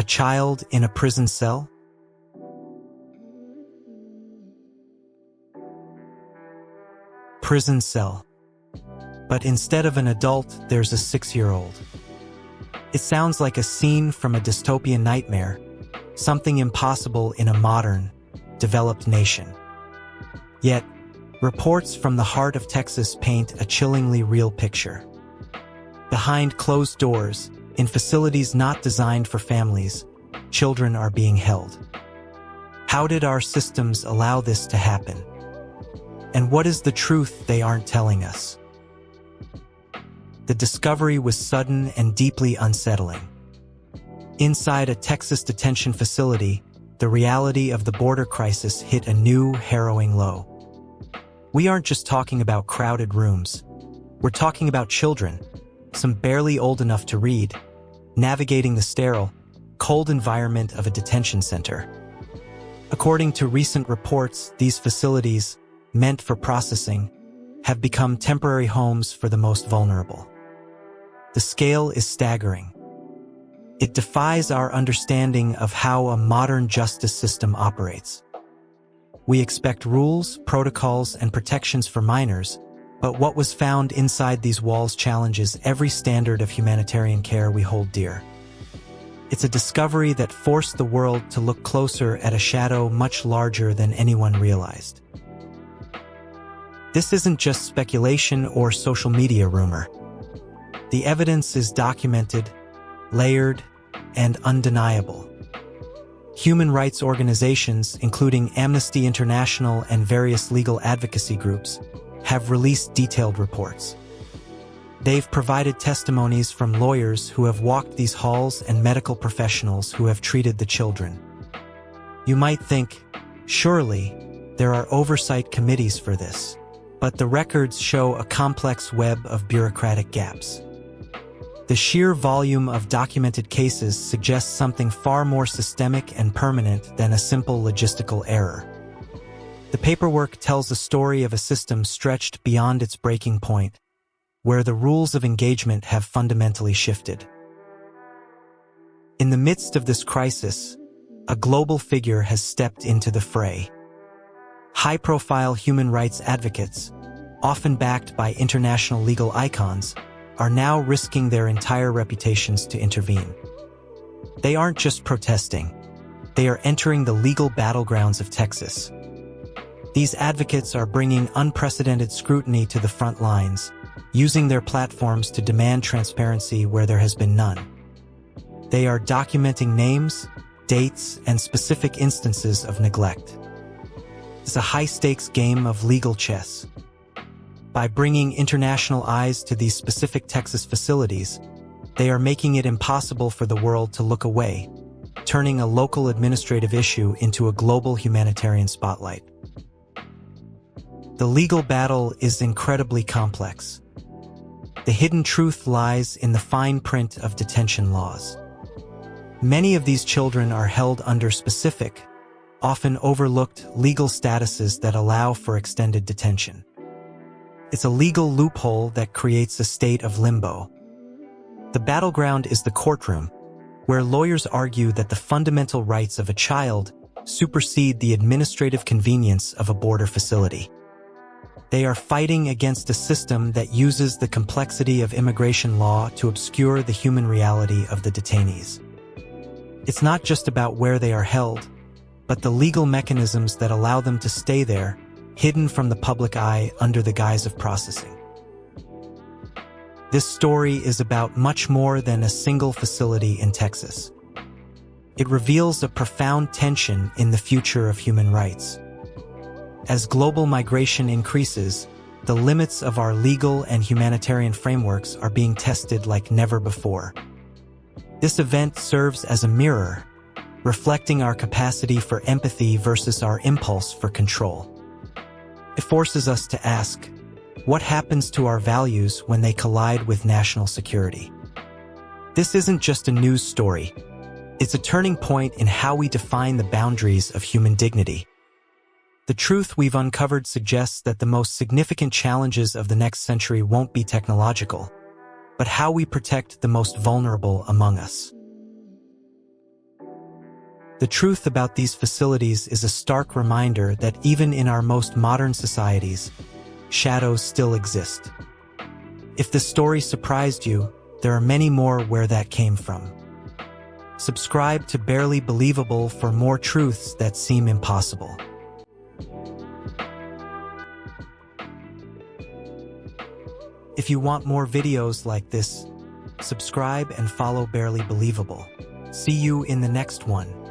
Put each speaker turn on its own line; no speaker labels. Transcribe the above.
A child in a prison cell? Prison cell. But instead of an adult, there's a 6-year-old. It sounds like a scene from a dystopian nightmare, something impossible in a modern, developed nation. Yet, reports from the heart of Texas paint a chillingly real picture. Behind closed doors, in facilities not designed for families, children are being held. How did our systems allow this to happen? And what is the truth they aren't telling us? The discovery was sudden and deeply unsettling. Inside a Texas detention facility, the reality of the border crisis hit a new, harrowing low. We aren't just talking about crowded rooms. We're talking about children, some barely old enough to read, navigating the sterile, cold environment of a detention center. According to recent reports, these facilities, meant for processing, have become temporary homes for the most vulnerable. The scale is staggering. It defies our understanding of how a modern justice system operates. We expect rules, protocols, and protections for minors, but what was found inside these walls challenges every standard of humanitarian care we hold dear. It's a discovery that forced the world to look closer at a shadow much larger than anyone realized. This isn't just speculation or social media rumor. The evidence is documented, layered, and undeniable. Human rights organizations, including Amnesty International and various legal advocacy groups, have released detailed reports. They've provided testimonies from lawyers who have walked these halls and medical professionals who have treated the children. You might think, surely, there are oversight committees for this. But the records show a complex web of bureaucratic gaps. The sheer volume of documented cases suggests something far more systemic and permanent than a simple logistical error. The paperwork tells a story of a system stretched beyond its breaking point, where the rules of engagement have fundamentally shifted. In the midst of this crisis, a global figure has stepped into the fray. High-profile human rights advocates, often backed by international legal icons, are now risking their entire reputations to intervene. They aren't just protesting. They are entering the legal battlegrounds of Texas. These advocates are bringing unprecedented scrutiny to the front lines, using their platforms to demand transparency where there has been none. They are documenting names, dates, and specific instances of neglect. It's a high-stakes game of legal chess. By bringing international eyes to these specific Texas facilities, they are making it impossible for the world to look away, turning a local administrative issue into a global humanitarian spotlight. The legal battle is incredibly complex. The hidden truth lies in the fine print of detention laws. Many of these children are held under specific, often overlooked legal statuses that allow for extended detention. It's a legal loophole that creates a state of limbo. The battleground is the courtroom, where lawyers argue that the fundamental rights of a child supersede the administrative convenience of a border facility. They are fighting against a system that uses the complexity of immigration law to obscure the human reality of the detainees. It's not just about where they are held, but the legal mechanisms that allow them to stay there, hidden from the public eye under the guise of processing. This story is about much more than a single facility in Texas. It reveals a profound tension in the future of human rights. As global migration increases, the limits of our legal and humanitarian frameworks are being tested like never before. This event serves as a mirror, reflecting our capacity for empathy versus our impulse for control. It forces us to ask, what happens to our values when they collide with national security? This isn't just a news story. It's a turning point in how we define the boundaries of human dignity. The truth we've uncovered suggests that the most significant challenges of the next century won't be technological, but how we protect the most vulnerable among us. The truth about these facilities is a stark reminder that even in our most modern societies, shadows still exist. If the story surprised you, there are many more where that came from. Subscribe to Barely Believable for more truths that seem impossible. If you want more videos like this, subscribe and follow Barely Believable. See you in the next one.